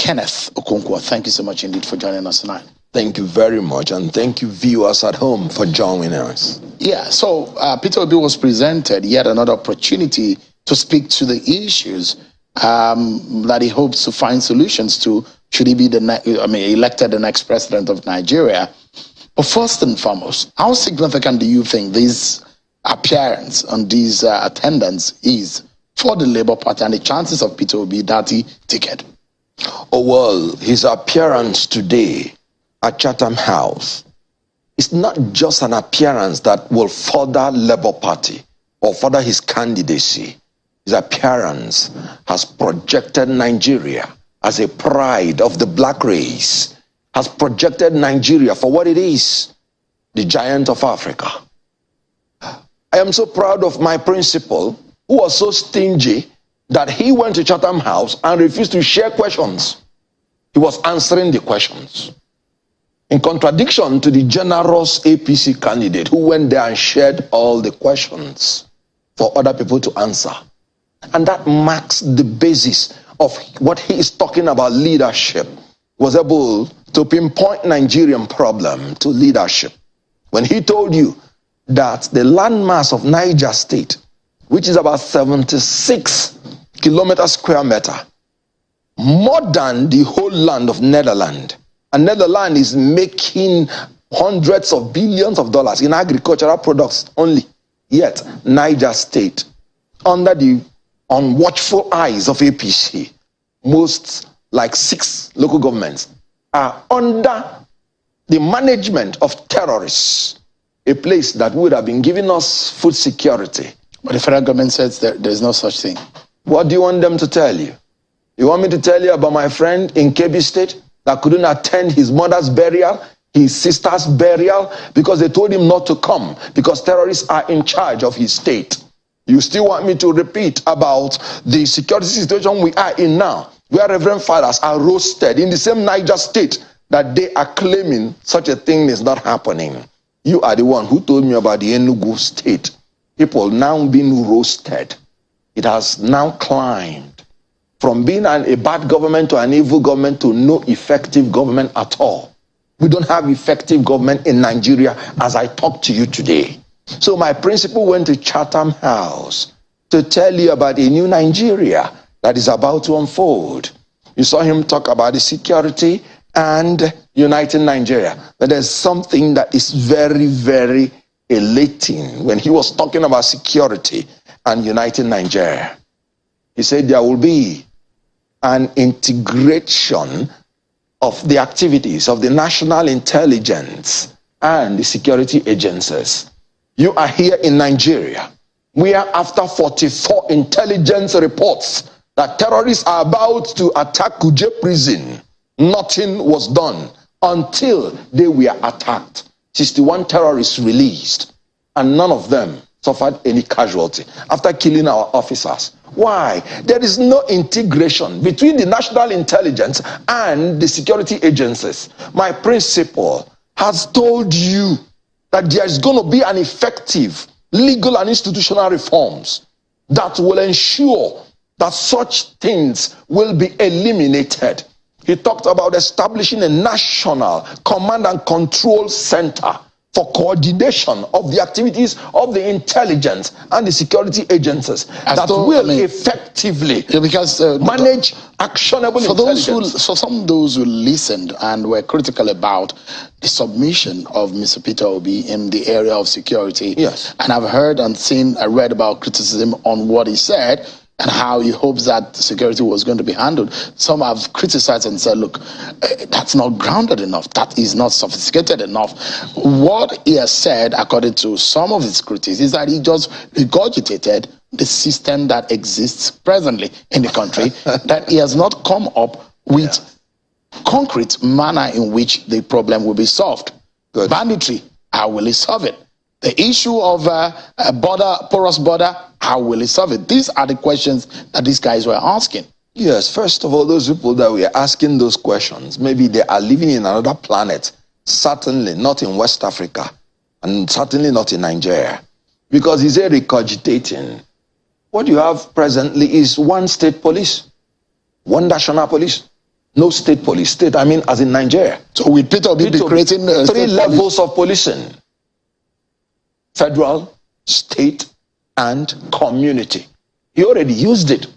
Kenneth Okonkwo, thank you so much indeed for joining us tonight. Thank you very much, and thank you viewers at home for joining us. Yeah, so Peter Obi was presented yet another opportunity to speak to the issues that he hopes to find solutions to should he be elected the next president of Nigeria. But first and foremost, how significant do you think this appearance and this attendance is for the Labour Party and the chances of Peter Obi that ticket? Oh, well, his appearance today at Chatham House is not just an appearance that will further Labour Party or further his candidacy. His appearance has projected Nigeria as a pride of the black race, has projected Nigeria for what it is, the giant of Africa. I am so proud of my principal, who was so stingy that he went to Chatham House and refused to share questions. He was answering the questions. In contradiction to the generous APC candidate who went there and shared all the questions for other people to answer. And that marks the basis of what he is talking about leadership. Was able to pinpoint Nigerian problem to leadership. When he told you that the landmass of Niger State, which is about 76 kilometers square meter, more than the whole land of Netherlands. And Netherlands is making hundreds of billions of dollars in agricultural products only. Yet, Niger State, under the unwatchful eyes of APC, most like 6 local governments are under the management of terrorists, a place that would have been giving us food security. But the federal government says there's no such thing. What do you want them to tell you? You want me to tell you about my friend in Kebbi State that couldn't attend his mother's burial, his sister's burial, because they told him not to come because terrorists are in charge of his state? You still want me to repeat about the security situation we are in now, where Reverend Fathers are roasted in the same Niger State that they are claiming such a thing is not happening? You are the one who told me about the Enugu State. People now being roasted. It has now climbed from being a bad government to an evil government to no effective government at all. We don't have effective government in Nigeria as I talk to you today. So my principal went to Chatham House to tell you about a new Nigeria that is about to unfold. You saw him talk about the security and uniting Nigeria. But there's something that is very, very elating when he was talking about security and uniting Nigeria. He said there will be an integration of the activities of the national intelligence and the security agencies. You are here in Nigeria, where after 44 intelligence reports that terrorists are about to attack Kuje prison, nothing was done until they were attacked. 61 terrorists released, and none of them suffered any casualty after killing our officers. Why? There is no integration between the national intelligence and the security agencies. My principal has told you that there is going to be an effective legal and institutional reforms that will ensure that such things will be eliminated. He talked about establishing a national command and control center for coordination of the activities of the intelligence and the security agencies that will effectively manage actionable intelligence. For some of those who listened and were critical about the submission of Mr. Peter Obi in the area of security, yes, and I've heard and seen, I read about criticism on what he said and how he hopes that security was going to be handled. Some have criticized and said, look, that's not grounded enough. That is not sophisticated enough. What he has said, according to some of his critics, is that he just regurgitated the system that exists presently in the country, that he has not come up with concrete manner in which the problem will be solved. Good. Banditry, how will he solve it? The issue of a porous border, how will he solve it? These are the questions that these guys were asking. Yes, first of all, those people that were asking those questions, maybe they are living in another planet, certainly not in West Africa, and certainly not in Nigeria, because he's regurgitating. What you have presently is one state police, one national police, No state police. State, I mean, as in Nigeria. So will Peter Obi be creating three levels of policing: federal, state, and community. He already used it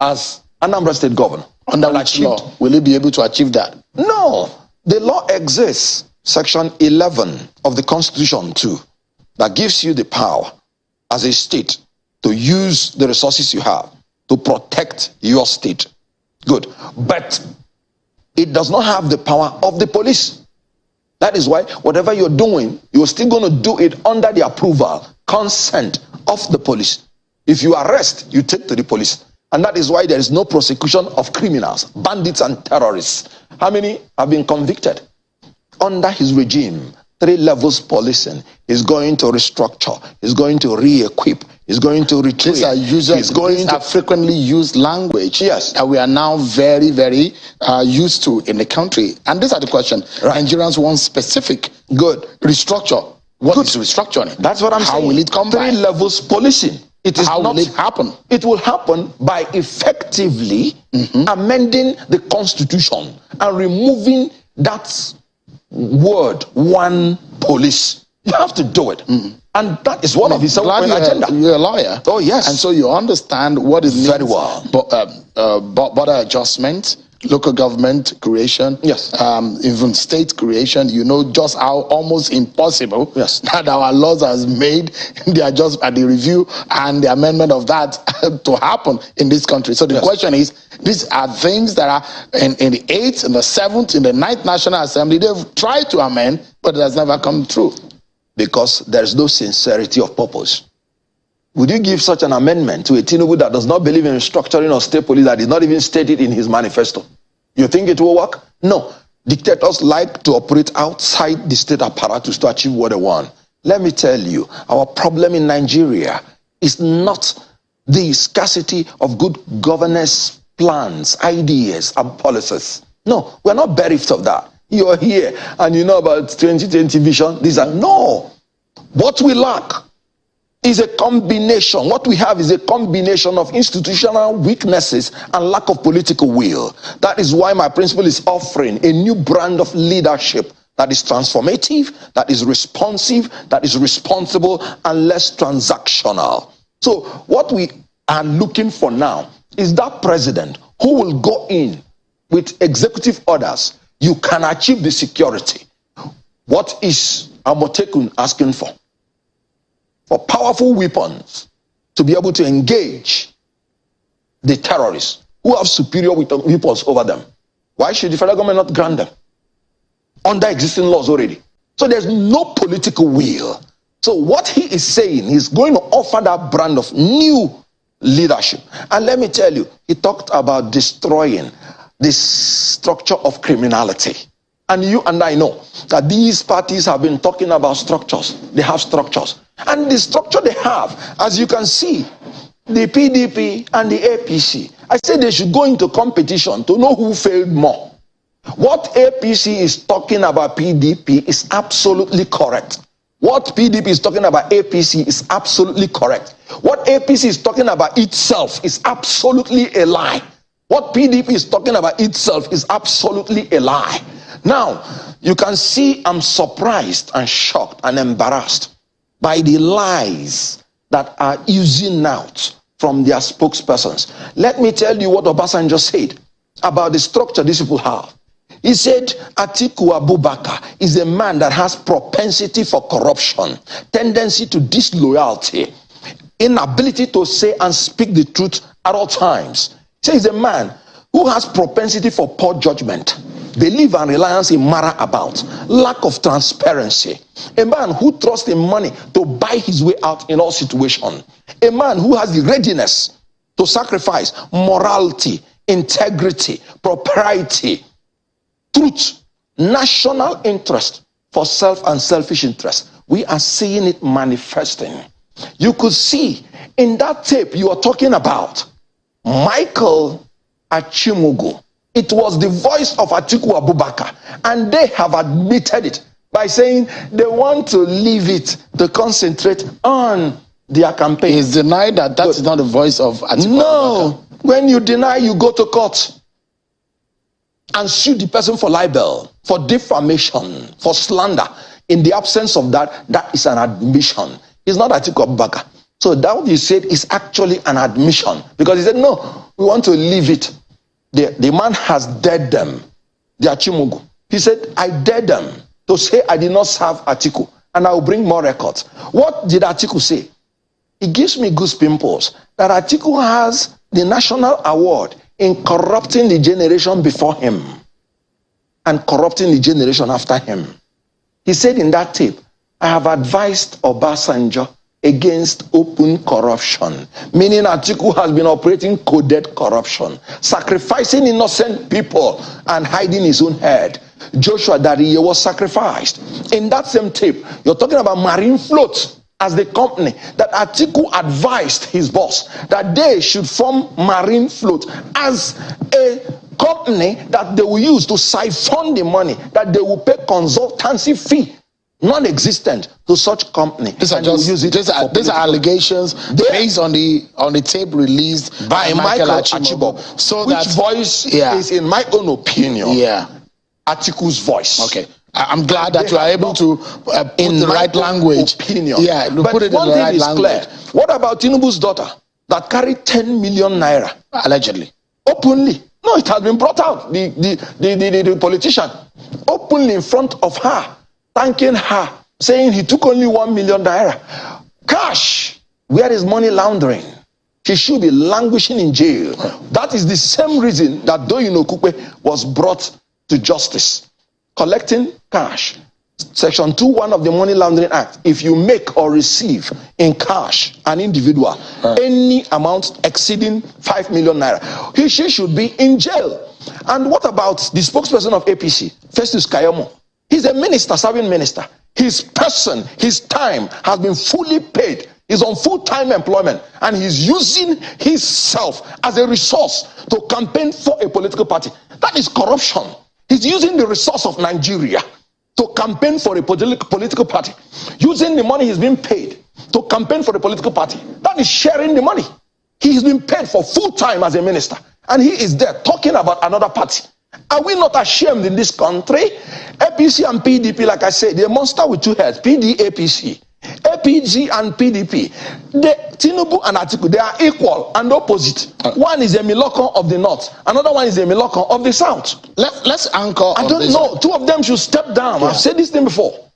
as Anambra State governor. Under which law will he be able to achieve that? No, the law exists. Section 11 of the Constitution too, that gives you the power as a state to use the resources you have to protect your state. Good. But it does not have the power of the police. That is why whatever you're doing, you're still going to do it under the approval, consent of the police. If you arrest, you take to the police. And that is why there is no prosecution of criminals, bandits and terrorists. How many have been convicted? Under his regime, 3 levels policing. He's going to restructure. He's going to re-equip. He's going to retrain. These are frequently used language that we are now very, very used to in the country. And these are the question. Right. Nigerians want specific. Good. Restructure. What is restructuring? That's what I'm saying. How will it come 3 levels policing. It is How will it happen? It will happen by effectively amending the Constitution and removing that word, one police. You have to do it. And that is one of his agenda. You're a lawyer. Oh, yes. And so you understand what it means. Very well. Border adjustment, local government creation, even state creation. You know just how almost impossible that our laws has made the review and the amendment of that to happen in this country. So the question is, these are things that are in the 8th, in the 7th, in the 9th National Assembly. They've tried to amend, but it has never come true. Because there is no sincerity of purpose. Would you give such an amendment to a Tinubu that does not believe in restructuring of state police, that is not even stated in his manifesto? You think it will work? No. Dictators like to operate outside the state apparatus to achieve what they want. Let me tell you, our problem in Nigeria is not the scarcity of good governance plans, ideas, and policies. No, we're not bereft of that. You're here and you know about 2020 vision. These are no. What we lack is a combination. What we have is a combination of institutional weaknesses and lack of political will. That is why my principle is offering a new brand of leadership that is transformative, that is responsive, that is responsible, and less transactional. So what we are looking for now is that president who will go in with executive orders. You can achieve the security. What is Amotekun asking for? For powerful weapons to be able to engage the terrorists who have superior weapons over them. Why should the federal government not grant them? Under existing laws already. So there's no political will. So what he is saying, he's going to offer that brand of new leadership. And let me tell you, he talked about destroying this structure of criminality. And you and I know that these parties have been talking about structures. They have structures. And the structure they have, as you can see, the PDP and the APC, I said they should go into competition to know who failed more. What APC is talking about PDP is absolutely correct. What PDP is talking about APC is absolutely correct. What APC is talking about itself is absolutely a lie. What PDP is talking about itself is absolutely a lie. Now, you can see I'm surprised and shocked and embarrassed by the lies that are oozing out from their spokespersons. Let me tell you what Obasanjo said about the structure these people have. He said Atiku Abubakar is a man that has propensity for corruption, tendency to disloyalty, inability to say and speak the truth at all times. He says he's a man who has propensity for poor judgment, belief and reliance in matter about, lack of transparency, a man who trusts in money to buy his way out in all situations, a man who has the readiness to sacrifice morality, integrity, propriety, truth, national interest for self and selfish interest. We are seeing it manifesting. You could see in that tape you are talking about Michael Achimugu. It was the voice of Atiku Abubakar, and they have admitted it by saying they want to leave it to concentrate on their campaign. He's denied that is not the voice of Atiku Abubakar. When you deny, you go to court. and sue the person for libel, for defamation, for slander. In the absence of that, that is an admission. It's not Atiku Abubakar. So that what you said is actually an admission, because he said, no, we want to leave it. The man has dared them, the Achimugu. He said, I dare them to say I did not serve Atiku, and I will bring more records. What did Atiku say? It gives me goose pimples that Atiku has the national award in corrupting the generation before him and corrupting the generation after him. He said in that tape, I have advised Obasanjo against open corruption, meaning Atiku has been operating coded corruption, sacrificing innocent people and hiding his own head. Joshua Dariye was sacrificed. In that same tape, you're talking about Marine Float as the company that Atiku advised his boss that they should form Marine Float as a company that they will use to siphon the money, that they will pay consultancy fee non-existent to such company. These are allegations based on the tape released by Michael Achibobo. So which voice is, in my own opinion, Atiku's voice. Okay. I'm glad that you are able to put in the right language. Opinion. Yeah, but put it one in the thing right is language. clear. What about Tinubu's daughter that carried 10 million naira? Allegedly. Openly. No, it has been brought out. The politician openly in front of her, thanking her, saying he took only 1 million naira. Cash. Where is money laundering? He should be languishing in jail. That is the same reason that Doyin Okupe was brought to justice. Collecting cash. Section 2(1) of the Money Laundering Act. If you make or receive in cash an individual any amount exceeding 5 million naira, she should be in jail. And what about the spokesperson of APC, Festus Kayamo? He's a minister, serving minister. His person, his time has been fully paid. He's on full-time employment, and he's using himself as a resource to campaign for a political party. That is corruption. He's using the resource of Nigeria to campaign for a political party, using the money he's been paid to campaign for a political party. That is sharing the money. He's been paid for full time as a minister, and he is there talking about another party. Are we not ashamed in this country? APC and PDP, like I said, they're a monster with two heads. APC, APG and PDP. Tinubu and Atiku, they are equal and opposite. One is a Miloko of the north, another one is a Miloko of the south. Let's anchor. I don't know. Two of them should step down. I've said this thing before.